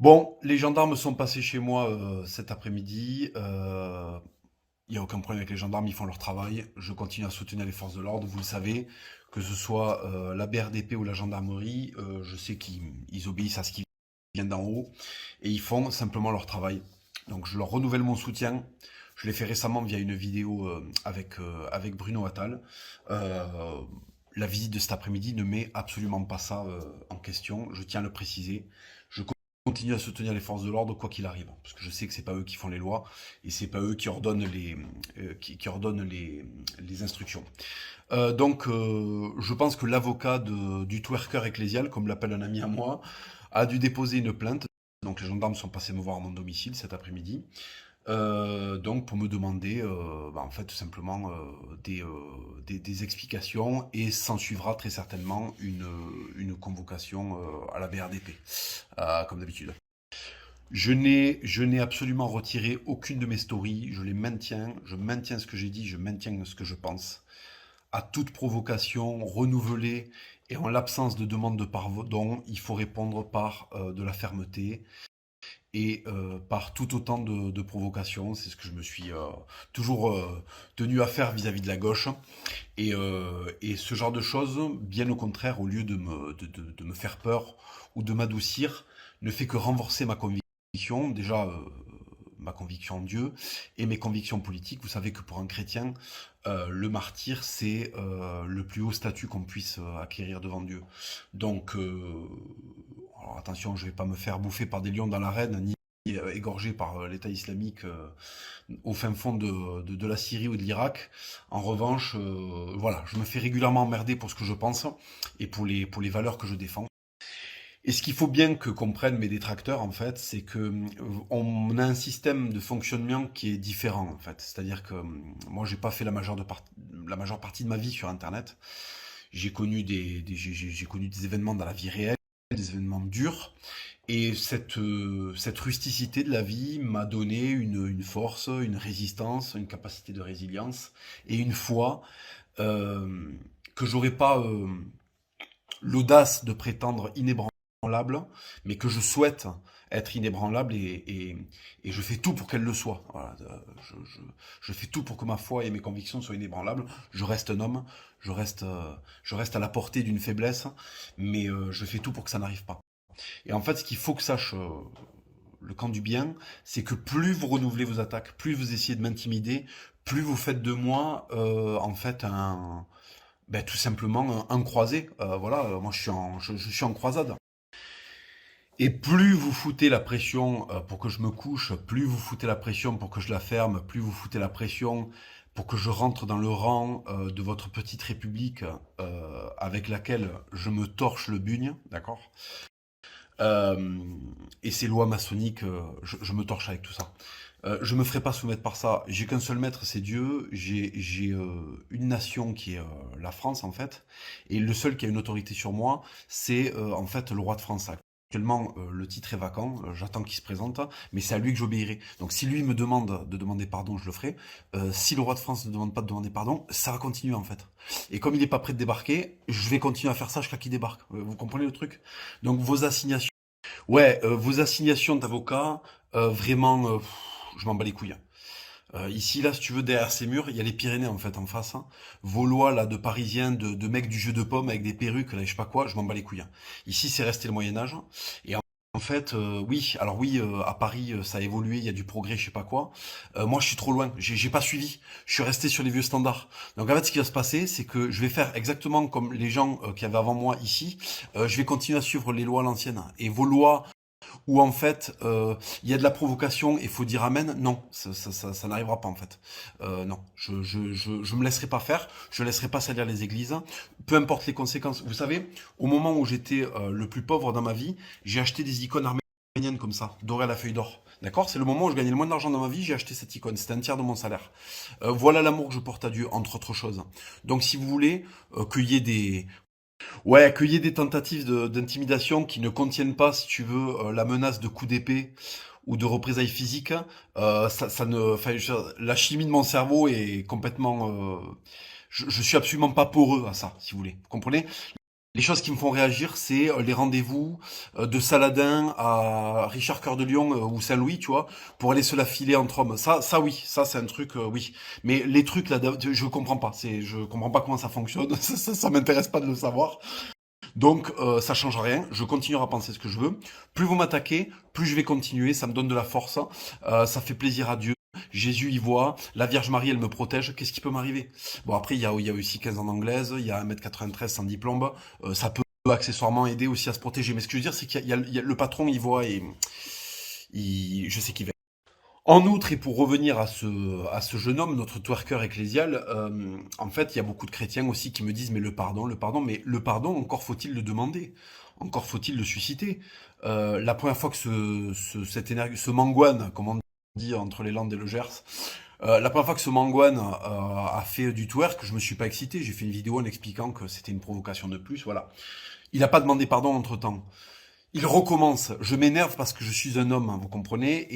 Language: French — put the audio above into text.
Bon, les gendarmes sont passés chez moi cet après-midi. Il n'y a aucun problème avec les gendarmes, ils font leur travail. Je continue à soutenir les forces de l'ordre, vous le savez, que ce soit la BRDP ou la gendarmerie, je sais qu'ils obéissent à ce qui vient d'en haut et ils font simplement leur travail. Donc je leur renouvelle mon soutien. Je l'ai fait récemment via une vidéo avec Bruno Attal. Euh, la visite de cet après-midi ne met absolument pas ça en question, je tiens à le préciser. Je continue à soutenir les forces de l'ordre quoi qu'il arrive, parce que je sais que c'est pas eux qui font les lois et c'est pas eux qui ordonnent qui ordonnent les instructions. Je pense que l'avocat du twerker ecclésial, comme l'appelle un ami à moi, a dû déposer une plainte. Donc les gendarmes sont passés me voir à mon domicile cet après-midi. Donc pour me demander en fait tout simplement des explications et s'en suivra très certainement une convocation à la BRDP, comme d'habitude. Je n'ai absolument retiré aucune de mes stories, je maintiens ce que j'ai dit, je maintiens ce que je pense. À toute provocation renouvelée et en l'absence de demande de pardon, il faut répondre par de la fermeté et par tout autant de provocations. C'est ce que je me suis toujours tenu à faire vis-à-vis de la gauche. Et ce genre de choses, bien au contraire, au lieu de me faire peur ou de m'adoucir, ne fait que renforcer ma conviction. Déjà, ma conviction en Dieu et mes convictions politiques. Vous savez que pour un chrétien, le martyr, c'est le plus haut statut qu'on puisse acquérir devant Dieu. Donc, alors attention, je ne vais pas me faire bouffer par des lions dans l'arène, ni égorgé par l'État islamique au fin fond de la Syrie ou de l'Irak. En revanche, voilà, je me fais régulièrement emmerder pour ce que je pense et pour les valeurs que je défends. Et ce qu'il faut bien que comprennent mes détracteurs, en fait, c'est que on a un système de fonctionnement qui est différent, en fait. C'est-à-dire que moi, j'ai pas fait la majeure partie de ma vie sur Internet. J'ai connu j'ai connu des événements dans la vie réelle, des événements durs, et cette rusticité de la vie m'a donné une force, une résistance, une capacité de résilience et une foi euh, que j'aurais pas l'audace de prétendre inébranlable, mais que je souhaite être inébranlable et je fais tout pour qu'elle le soit. Voilà, je fais tout pour que ma foi et mes convictions soient inébranlables. Je reste un homme, je reste à la portée d'une faiblesse, mais je fais tout pour que ça n'arrive pas. Et en fait, ce qu'il faut que sache le camp du bien, c'est que plus vous renouvelez vos attaques, plus vous essayez de m'intimider, plus vous faites de moi en fait tout simplement un croisé. Voilà, moi je suis en croisade. Et plus vous foutez la pression pour que je me couche, plus vous foutez la pression pour que je la ferme, plus vous foutez la pression pour que je rentre dans le rang de votre petite république avec laquelle je me torche le bugne, d'accord. Euh, et ces lois maçonniques, je me torche avec tout ça. Je me ferai pas soumettre par ça. J'ai qu'un seul maître, c'est Dieu. J'ai une nation qui est la France en fait, et le seul qui a une autorité sur moi, c'est en fait le roi de France. Actuellement, le titre est vacant. J'attends qu'il se présente, mais c'est à lui que j'obéirai. Donc, si lui me demande de demander pardon, je le ferai. Si le roi de France ne demande pas de demander pardon, ça va continuer en fait. Et comme il n'est pas prêt de débarquer, je vais continuer à faire ça jusqu'à qu'il débarque. Vous comprenez le truc? Donc, vos assignations. Ouais, vos assignations d'avocat, vraiment, je m'en bats les couilles. Ici, là, si tu veux, derrière ces murs, il y a les Pyrénées, en fait, en face. Hein. Vos lois, là, de Parisiens, de mecs du jeu de pommes avec des perruques, là, je sais pas quoi, je m'en bats les couilles. Hein. Ici, c'est resté le Moyen-Âge. Et en fait, oui, alors oui, à Paris, ça a évolué, il y a du progrès, je sais pas quoi. Moi, je suis trop loin, j'ai pas suivi. Je suis resté sur les vieux standards. Donc, en fait, ce qui va se passer, c'est que je vais faire exactement comme les gens qui avaient avant moi ici. Je vais continuer à suivre les lois à l'ancienne. Et vos lois où en fait il y a de la provocation et faut dire amen, non, ça n'arrivera pas en fait. Non, je me laisserai pas faire, je laisserai pas salir les églises, peu importe les conséquences. Vous savez, au moment où j'étais le plus pauvre dans ma vie, j'ai acheté des icônes arméniennes comme ça, dorées à la feuille d'or. D'accord. C'est le moment où je gagnais le moins d'argent dans ma vie, j'ai acheté cette icône, c'était un tiers de mon salaire. Voilà l'amour que je porte à Dieu, entre autres choses. Donc si vous voulez qu'il y ait des, ouais, qu'il y ait des tentatives d'intimidation qui ne contiennent pas, si tu veux, la menace de coups d'épée ou de représailles physiques, ça ne, enfin, la chimie de mon cerveau est complètement, je suis absolument pas poreux à ça, si vous voulez. Vous comprenez? Les choses qui me font réagir, c'est les rendez-vous de Saladin à Richard Cœur de Lion ou Saint-Louis, tu vois, pour aller se la filer entre hommes. Ça oui, ça c'est un truc, oui. Mais les trucs là, je comprends pas. Je comprends pas comment ça fonctionne. Ça m'intéresse pas de le savoir. Donc ça change rien. Je continuerai à penser ce que je veux. Plus vous m'attaquez, plus je vais continuer. Ça me donne de la force. Ça fait plaisir à Dieu. Jésus y voit, la Vierge Marie, elle me protège, qu'est-ce qui peut m'arriver? Bon, après, il y a aussi 15 ans d'anglaise, il y a 1m93 sans diplôme, ça peut accessoirement aider aussi à se protéger. Mais ce que je veux dire, c'est le patron, il voit et je sais qu'il va. En outre, et pour revenir à ce jeune homme, notre twerker ecclésial, en fait, il y a beaucoup de chrétiens aussi qui me disent, mais le pardon, mais le pardon, encore faut-il le demander, encore faut-il le susciter. La première fois que cette énergie, ce manguane, comme on dit entre les Landes et le Gers, la première fois que ce manguane a fait du twerk, je me suis pas excité, j'ai fait une vidéo en expliquant que c'était une provocation de plus, voilà. Il n'a pas demandé pardon entre-temps. Il recommence. Je m'énerve parce que je suis un homme, hein, vous comprenez,